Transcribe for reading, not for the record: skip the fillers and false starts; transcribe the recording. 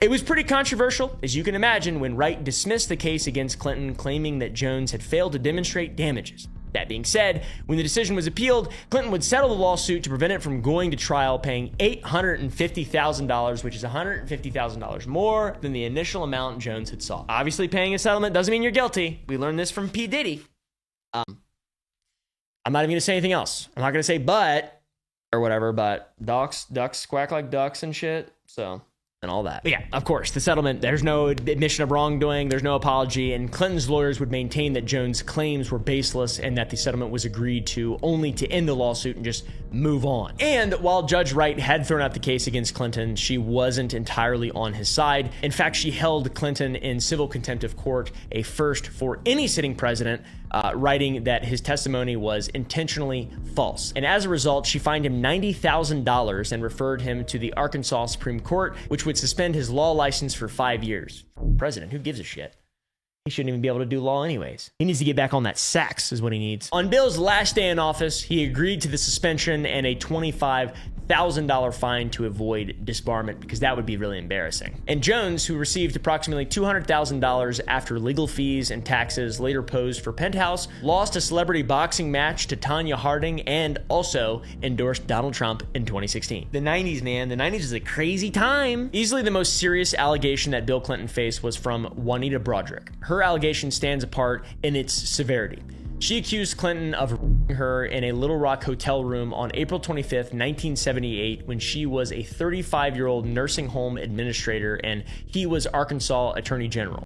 It was pretty controversial, as you can imagine, when Wright dismissed the case against Clinton, claiming that Jones had failed to demonstrate damages. That being said, when the decision was appealed, Clinton would settle the lawsuit to prevent it from going to trial, paying $850,000, which is $150,000 more than the initial amount Jones had sought. Obviously, paying a settlement doesn't mean you're guilty. We learned this from P. Diddy. I'm not even going to say anything else. I'm not going to say but or whatever, but ducks quack like ducks and shit. So... and all that. But yeah, of course, the settlement, there's no admission of wrongdoing, there's no apology, and Clinton's lawyers would maintain that Jones' claims were baseless and that the settlement was agreed to only to end the lawsuit and just move on. And while Judge Wright had thrown out the case against Clinton, she wasn't entirely on his side. In fact, she held Clinton in civil contempt of court, a first for any sitting president, writing that his testimony was intentionally false. And as a result, she fined him $90,000 and referred him to the Arkansas Supreme Court, which would suspend his law license for 5 years. President, who gives a shit? He shouldn't even be able to do law anyways. He needs to get back on that sax is what he needs. On Bill's last day in office, he agreed to the suspension and a $25,000 fine to avoid disbarment, because that would be really embarrassing. And Jones, who received approximately $200,000 after legal fees and taxes, later posed for Penthouse, lost a celebrity boxing match to Tanya Harding, and also endorsed Donald Trump in 2016. The 90s, man. The 90s is a crazy time. Easily the most serious allegation that Bill Clinton faced was from Juanita Broaddrick. Her allegation stands apart in its severity. She accused Clinton of raping her in a Little Rock hotel room on April 25th, 1978, when she was a 35-year-old nursing home administrator and he was Arkansas Attorney General.